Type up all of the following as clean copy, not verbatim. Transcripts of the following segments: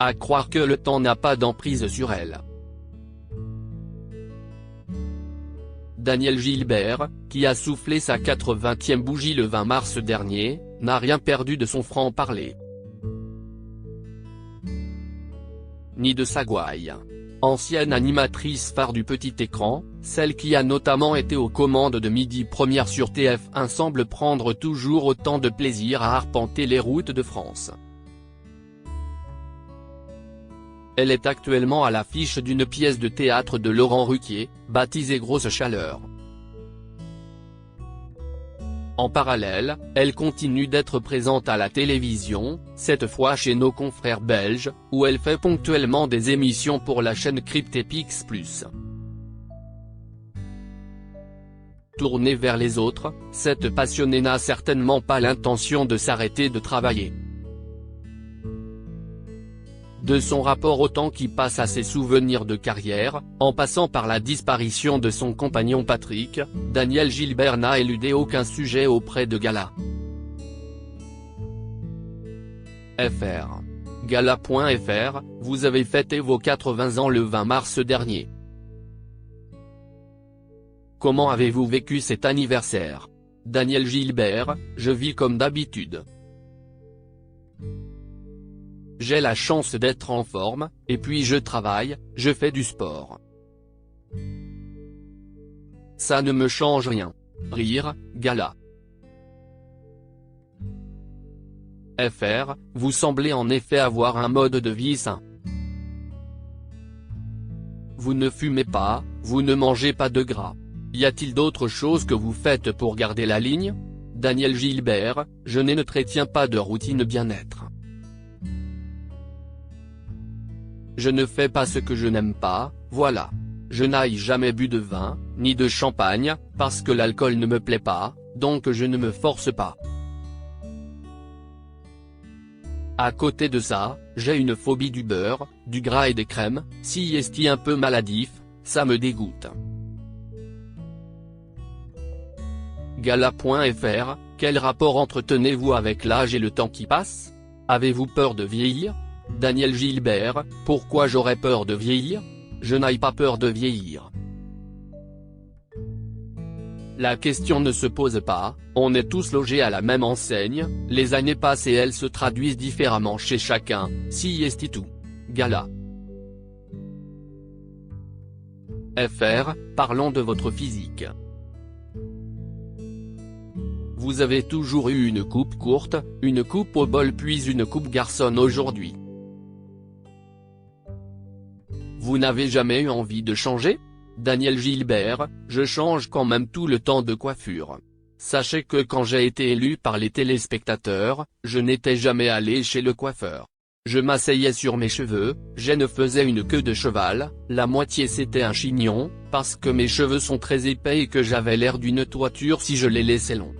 À croire que le temps n'a pas d'emprise sur elle. Daniel Gilbert, qui a soufflé sa 80e bougie le 20 mars dernier, n'a rien perdu de son franc-parler. Ni de sa gouaille. Ancienne animatrice phare du petit écran, celle qui a notamment été aux commandes de Midi Première sur TF1 semble prendre toujours autant de plaisir à arpenter les routes de France. Elle est actuellement à l'affiche d'une pièce de théâtre de Laurent Ruquier, baptisée Grosse Chaleur. En parallèle, elle continue d'être présente à la télévision, cette fois chez nos confrères belges, où elle fait ponctuellement des émissions pour la chaîne Cryptépix+. Tournée vers les autres, cette passionnée n'a certainement pas l'intention de s'arrêter de travailler. De son rapport au temps qui passe à ses souvenirs de carrière, en passant par la disparition de son compagnon Patrick, Daniel Gilbert n'a éludé aucun sujet auprès de Gala. FR. Gala.fr, vous avez fêté vos 80 ans le 20 mars dernier. Comment avez-vous vécu cet anniversaire? Daniel Gilbert, je vis comme d'habitude. J'ai la chance d'être en forme, et puis je travaille, je fais du sport. Ça ne me change rien. Rire, Gala. FR, vous semblez en effet avoir un mode de vie sain. Vous ne fumez pas, vous ne mangez pas de gras. Y a-t-il d'autres choses que vous faites pour garder la ligne? Daniel Gilbert, je n'entretiens pas de routine bien-être. Je ne fais pas ce que je n'aime pas, voilà. Je n'ai jamais bu de vin, ni de champagne, parce que l'alcool ne me plaît pas, donc je ne me force pas. À côté de ça, j'ai une phobie du beurre, du gras et des crèmes, si est un peu maladif, ça me dégoûte. Gala.fr, quel rapport entretenez-vous avec l'âge et le temps qui passe? Avez-vous peur de vieillir? Daniel Gilbert, pourquoi j'aurais peur de vieillir? Je n'ai pas peur de vieillir. La question ne se pose pas, on est tous logés à la même enseigne, les années passent et elles se traduisent différemment chez chacun, si est tout. Gala. FR, parlons de votre physique. Vous avez toujours eu une coupe courte, une coupe au bol puis une coupe garçonne aujourd'hui. Vous n'avez jamais eu envie de changer? Daniel Gilbert, je change quand même tout le temps de coiffure. Sachez que quand j'ai été élu par les téléspectateurs, je n'étais jamais allé chez le coiffeur. Je m'asseyais sur mes cheveux, je ne faisais une queue de cheval, la moitié c'était un chignon, parce que mes cheveux sont très épais et que j'avais l'air d'une toiture si je les laissais longs.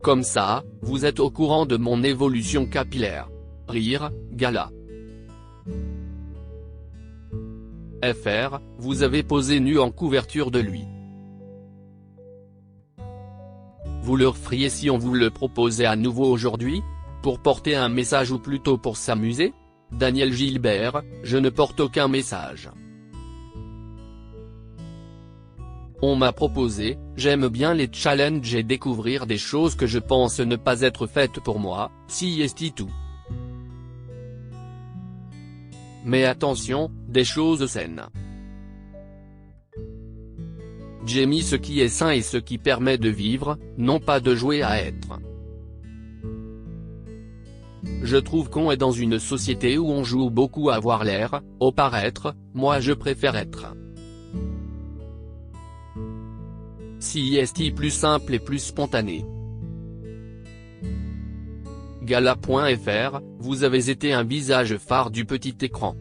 Comme ça, vous êtes au courant de mon évolution capillaire. Rire, Gala. FR, vous avez posé nu en couverture de lui. Vous le referiez si on vous le proposait à nouveau aujourd'hui? Pour porter un message ou plutôt pour s'amuser? Daniel Gilbert, je ne porte aucun message. On m'a proposé, j'aime bien les challenges et découvrir des choses que je pense ne pas être faites pour moi, si est tout. Mais attention, des choses saines. J'ai mis ce qui est sain et ce qui permet de vivre, non pas de jouer à être. Je trouve qu'on est dans une société où on joue beaucoup à avoir l'air, au paraître, moi je préfère être. Si est plus simple et plus spontané. Gala.fr, vous avez été un visage phare du petit écran.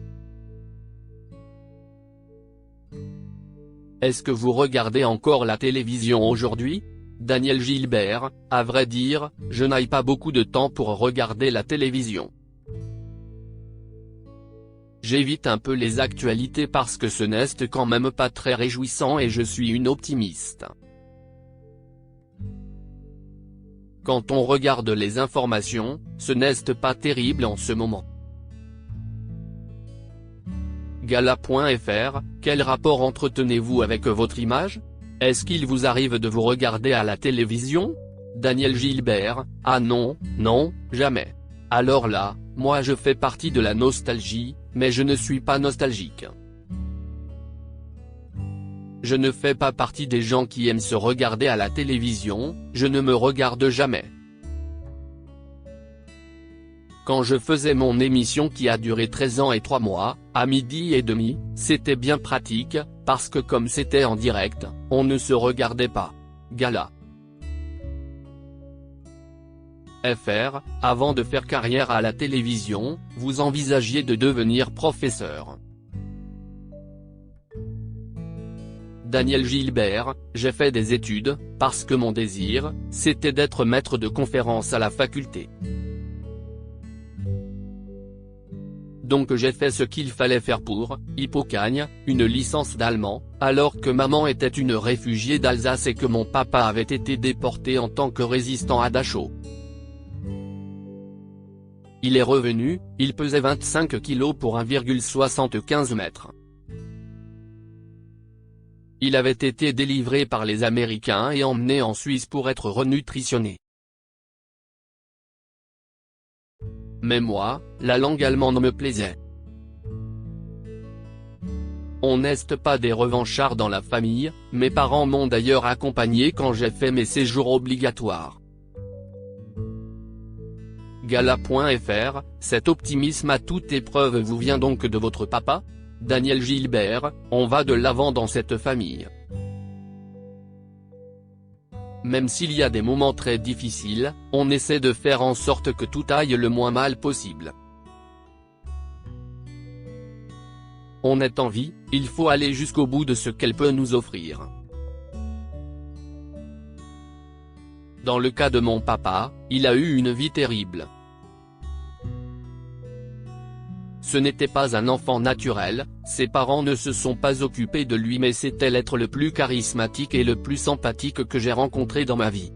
Est-ce que vous regardez encore la télévision aujourd'hui? Daniel Gilbert, à vrai dire, je n'ai pas beaucoup de temps pour regarder la télévision. J'évite un peu les actualités parce que ce n'est quand même pas très réjouissant et je suis une optimiste. Quand on regarde les informations, ce n'est pas terrible en ce moment. Gala.fr, quel rapport entretenez-vous avec votre image? Est-ce qu'il vous arrive de vous regarder à la télévision? Daniel Gilbert, ah non, non, jamais. Alors là, moi je fais partie de la nostalgie, mais je ne suis pas nostalgique. Je ne fais pas partie des gens qui aiment se regarder à la télévision, je ne me regarde jamais. Quand je faisais mon émission qui a duré 13 ans et 3 mois, à 12h30, c'était bien pratique, parce que comme c'était en direct, on ne se regardait pas. Gala. FR, avant de faire carrière à la télévision, vous envisagiez de devenir professeur. Daniel Gilbert, j'ai fait des études, parce que mon désir, c'était d'être maître de conférences à la faculté. Donc j'ai fait ce qu'il fallait faire pour, Hippocagne, une licence d'allemand, alors que maman était une réfugiée d'Alsace et que mon papa avait été déporté en tant que résistant à Dachau. Il est revenu, il pesait 25 kilos pour 1,75 m. Il avait été délivré par les Américains et emmené en Suisse pour être renutritionné. Mais moi, la langue allemande me plaisait. On n'est pas des revanchards dans la famille, mes parents m'ont d'ailleurs accompagné quand j'ai fait mes séjours obligatoires. Gala.fr, cet optimisme à toute épreuve vous vient donc de votre papa? Daniel Gilbert, on va de l'avant dans cette famille. Même s'il y a des moments très difficiles, on essaie de faire en sorte que tout aille le moins mal possible. On est en vie, il faut aller jusqu'au bout de ce qu'elle peut nous offrir. Dans le cas de mon papa, il a eu une vie terrible. Ce n'était pas un enfant naturel, ses parents ne se sont pas occupés de lui mais c'était l'être le plus charismatique et le plus sympathique que j'ai rencontré dans ma vie.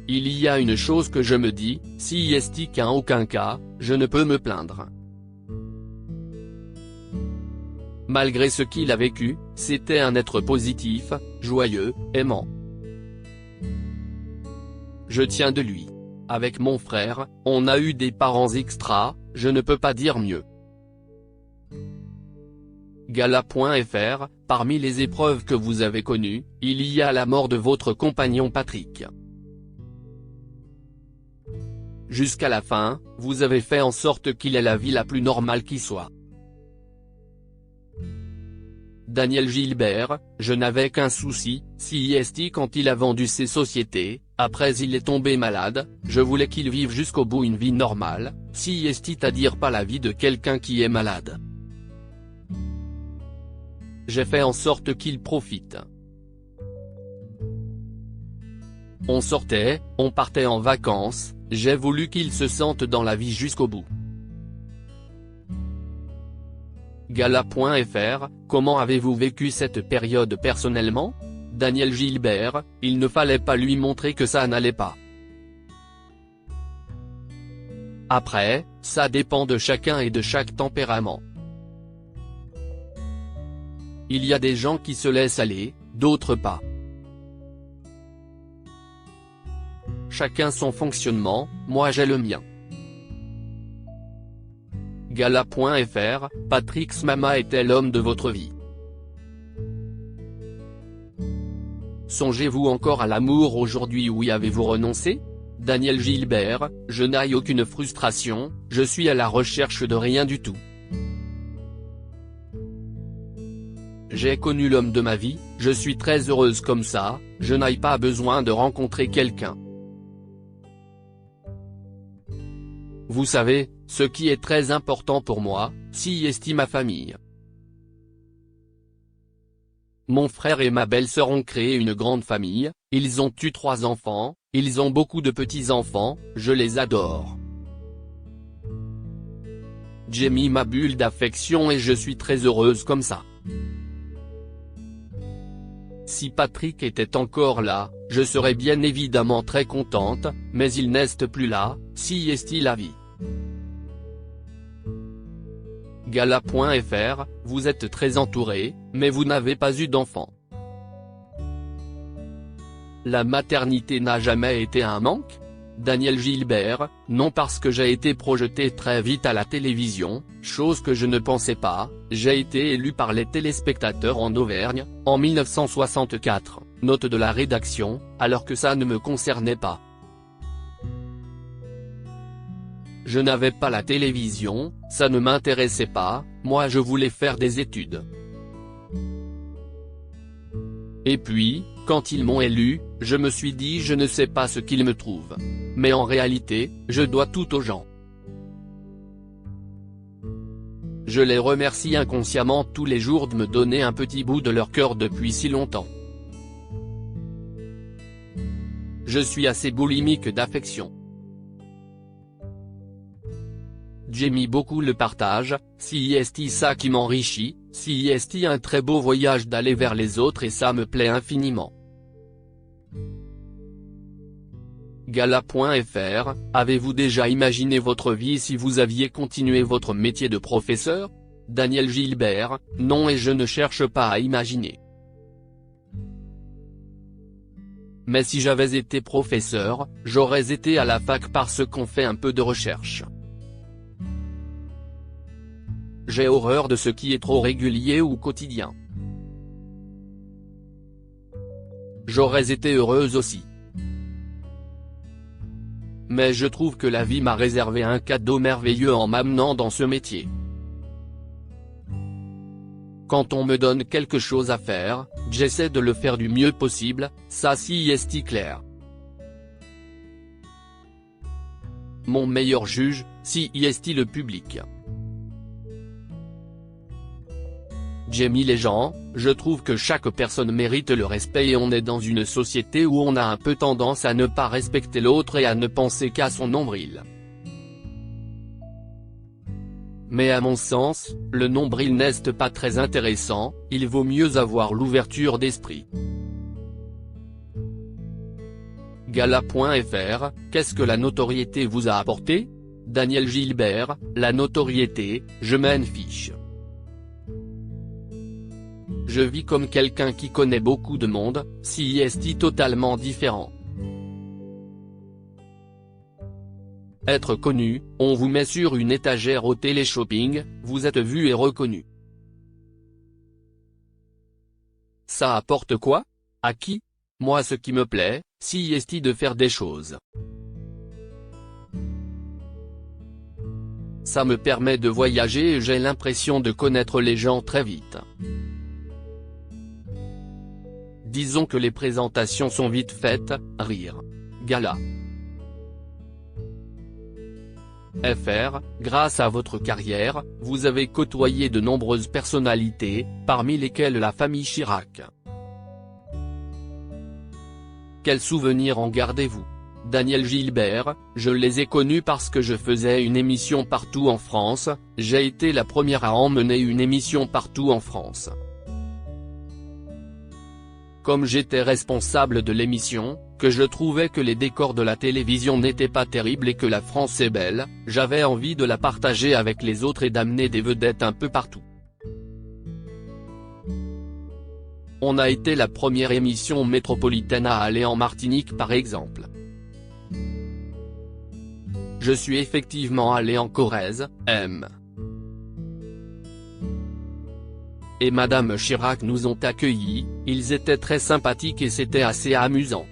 Il y a une chose que je me dis, si est qu'en aucun cas, je ne peux me plaindre. Malgré ce qu'il a vécu, c'était un être positif, joyeux, aimant. Je tiens de lui. Avec mon frère, on a eu des parents extra, je ne peux pas dire mieux. Gala.fr, parmi les épreuves que vous avez connues, il y a la mort de votre compagnon Patrick. Jusqu'à la fin, vous avez fait en sorte qu'il ait la vie la plus normale qui soit. Daniel Gilbert, je n'avais qu'un souci, si est quand il a vendu ses sociétés, après il est tombé malade, je voulais qu'il vive jusqu'au bout une vie normale, si est à dire pas la vie de quelqu'un qui est malade. J'ai fait en sorte qu'il profite. On sortait, on partait en vacances, j'ai voulu qu'il se sente dans la vie jusqu'au bout. Gala.fr, comment avez-vous vécu cette période personnellement? Daniel Gilbert, il ne fallait pas lui montrer que ça n'allait pas. Après, ça dépend de chacun et de chaque tempérament. Il y a des gens qui se laissent aller, d'autres pas. Chacun son fonctionnement, moi j'ai le mien. Gala.fr, Patrick's Mama était l'homme de votre vie. Songez-vous encore à l'amour aujourd'hui ou y avez-vous renoncé? Daniel Gilbert, je n'ai aucune frustration, je suis à la recherche de rien du tout. J'ai connu l'homme de ma vie, je suis très heureuse comme ça, je n'ai pas besoin de rencontrer quelqu'un. Vous savez, ce qui est très important pour moi, si est ma famille. Mon frère et ma belle-sœur ont créé une grande famille, ils ont eu 3 enfants, ils ont beaucoup de petits-enfants, je les adore. J'ai mis ma bulle d'affection et je suis très heureuse comme ça. Si Patrick était encore là, je serais bien évidemment très contente, mais il n'est plus là, si est-il la vie. Gala.fr, vous êtes très entouré, mais vous n'avez pas eu d'enfant. La maternité n'a jamais été un manque ? Daniel Gilbert, non, parce que j'ai été projeté très vite à la télévision, chose que je ne pensais pas. J'ai été élu par les téléspectateurs en Auvergne, en 1964, note de la rédaction, alors que ça ne me concernait pas. Je n'avais pas la télévision, ça ne m'intéressait pas, moi je voulais faire des études. Et puis, quand ils m'ont élu, je me suis dit je ne sais pas ce qu'ils me trouvent. Mais en réalité, je dois tout aux gens. Je les remercie inconsciemment tous les jours de me donner un petit bout de leur cœur depuis si longtemps. Je suis assez boulimique d'affection. J'aime beaucoup le partage, si est ça qui m'enrichit, si est un très beau voyage d'aller vers les autres et ça me plaît infiniment. Gala.fr, avez-vous déjà imaginé votre vie si vous aviez continué votre métier de professeur ? Daniel Gilbert, non, et je ne cherche pas à imaginer. Mais si j'avais été professeur, j'aurais été à la fac parce qu'on fait un peu de recherche. J'ai horreur de ce qui est trop régulier ou quotidien. J'aurais été heureuse aussi. Mais je trouve que la vie m'a réservé un cadeau merveilleux en m'amenant dans ce métier. Quand on me donne quelque chose à faire, j'essaie de le faire du mieux possible, ça si est clair. Mon meilleur juge, si est le public. J'aime les gens, je trouve que chaque personne mérite le respect et on est dans une société où on a un peu tendance à ne pas respecter l'autre et à ne penser qu'à son nombril. Mais à mon sens, le nombril n'est pas très intéressant, il vaut mieux avoir l'ouverture d'esprit. Gala.fr, qu'est-ce que la notoriété vous a apporté ? Daniel Gilbert, la notoriété, je m'en fiche. Je vis comme quelqu'un qui connaît beaucoup de monde, si est totalement différent. Être connu, on vous met sur une étagère au téléshopping, vous êtes vu et reconnu. Ça apporte quoi ? À qui ? Moi ce qui me plaît, si est de faire des choses. Ça me permet de voyager et j'ai l'impression de connaître les gens très vite. Disons que les présentations sont vite faites, rire. Gala. FR, grâce à votre carrière, vous avez côtoyé de nombreuses personnalités, parmi lesquelles la famille Chirac. Quels souvenirs en gardez-vous ? Daniel Gilbert, je les ai connus parce que je faisais une émission partout en France, j'ai été la première à emmener une émission partout en France. Comme j'étais responsable de l'émission, que je trouvais que les décors de la télévision n'étaient pas terribles et que la France est belle, j'avais envie de la partager avec les autres et d'amener des vedettes un peu partout. On a été la première émission métropolitaine à aller en Martinique par exemple. Je suis effectivement allé en Corrèze, et Madame Chirac nous ont accueillis, ils étaient très sympathiques et c'était assez amusant.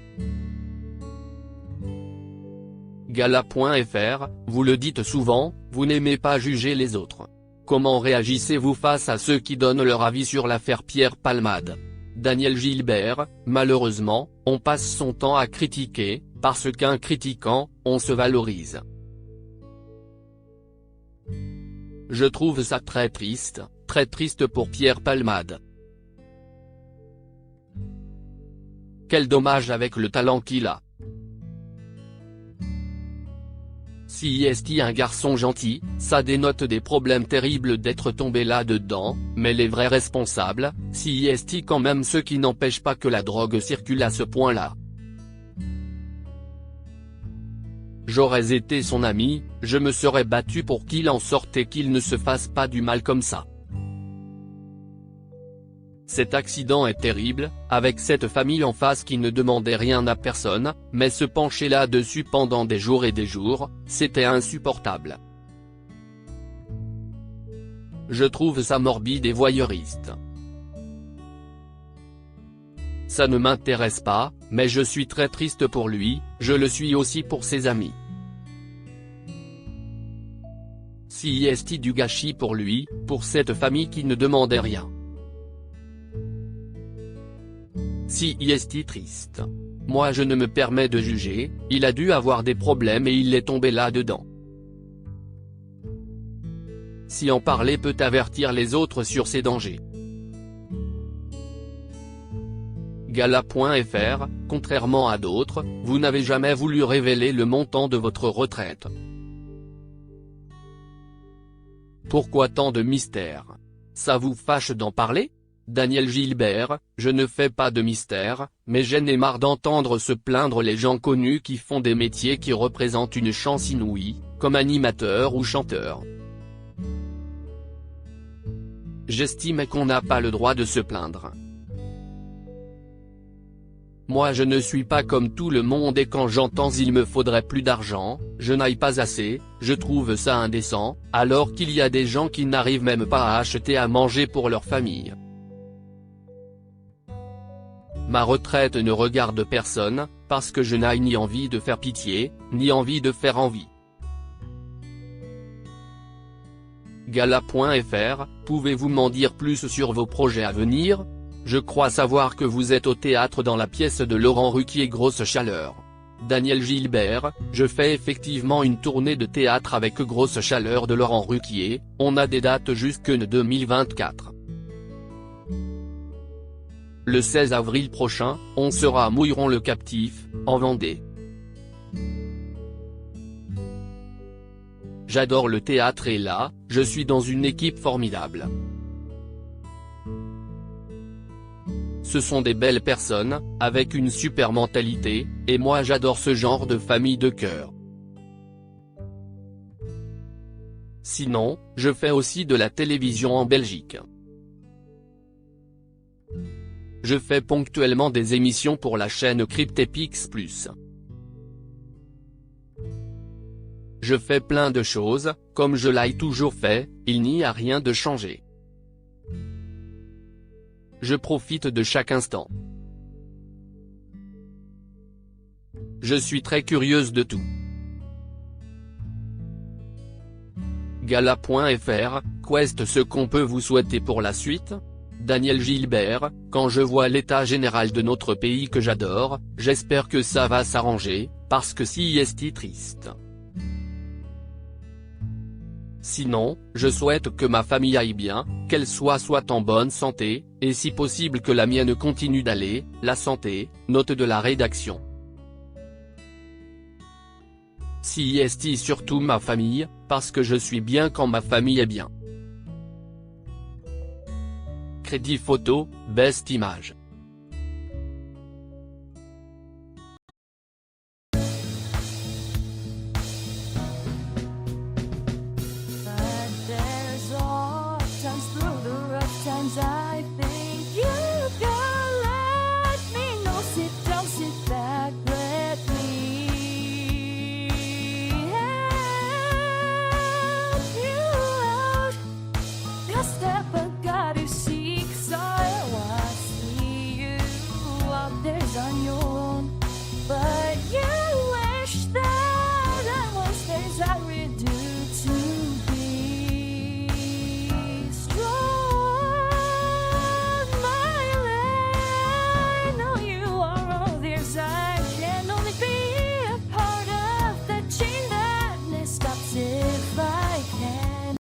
Gala.fr, vous le dites souvent, vous n'aimez pas juger les autres. Comment réagissez-vous face à ceux qui donnent leur avis sur l'affaire Pierre Palmade ? Daniel Gilbert, malheureusement, on passe son temps à critiquer, parce qu'en critiquant, on se valorise. Je trouve ça très triste pour Pierre Palmade. Quel dommage avec le talent qu'il a. Si est un garçon gentil, ça dénote des problèmes terribles d'être tombé là-dedans, mais les vrais responsables, si est quand même ceux qui n'empêchent pas que la drogue circule à ce point-là. J'aurais été son ami, je me serais battu pour qu'il en sorte et qu'il ne se fasse pas du mal comme ça. Cet accident est terrible, avec cette famille en face qui ne demandait rien à personne, mais se pencher là-dessus pendant des jours et des jours, c'était insupportable. Je trouve ça morbide et voyeuriste. Ça ne m'intéresse pas, mais je suis très triste pour lui, je le suis aussi pour ses amis. Si est du gâchis pour lui, pour cette famille qui ne demandait rien. Si est triste. Moi je ne me permets de juger, il a dû avoir des problèmes et il est tombé là-dedans. Si en parler peut avertir les autres sur ces dangers. Gala.fr, contrairement à d'autres, vous n'avez jamais voulu révéler le montant de votre retraite. Pourquoi tant de mystère? Ça vous fâche d'en parler? Daniel Gilbert, je ne fais pas de mystère, mais j'en ai marre d'entendre se plaindre les gens connus qui font des métiers qui représentent une chance inouïe, comme animateur ou chanteur. J'estime qu'on n'a pas le droit de se plaindre. Moi je ne suis pas comme tout le monde et quand j'entends il me faudrait plus d'argent, je n'aille pas assez, je trouve ça indécent, alors qu'il y a des gens qui n'arrivent même pas à acheter à manger pour leur famille. Ma retraite ne regarde personne, parce que je n'ai ni envie de faire pitié, ni envie de faire envie. Gala.fr, pouvez-vous m'en dire plus sur vos projets à venir? Je crois savoir que vous êtes au théâtre dans la pièce de Laurent Ruquier Grosse Chaleur. Daniel Gilbert, je fais effectivement une tournée de théâtre avec Grosse Chaleur de Laurent Ruquier, on a des dates jusqu'en 2024. Le 16 avril prochain, on sera à Mouilleron-le-Captif, en Vendée. J'adore le théâtre et là, je suis dans une équipe formidable. Ce sont des belles personnes, avec une super mentalité, et moi j'adore ce genre de famille de cœur. Sinon, je fais aussi de la télévision en Belgique. Je fais ponctuellement des émissions pour la chaîne Cryptepix+. Je fais plein de choses, comme je l'ai toujours fait, il n'y a rien de changé. Je profite de chaque instant. Je suis très curieuse de tout. Gala.fr, Quest ce qu'on peut vous souhaiter pour la suite? Daniel Gilbert, quand je vois l'état général de notre pays que j'adore, j'espère que ça va s'arranger, parce que si est triste. Sinon, je souhaite que ma famille aille bien, qu'elle soit en bonne santé, et si possible que la mienne continue d'aller, la santé, note de la rédaction. Si est surtout ma famille, parce que je suis bien quand ma famille est bien. Crédit photo, best image. But there's all times through the rough times I feel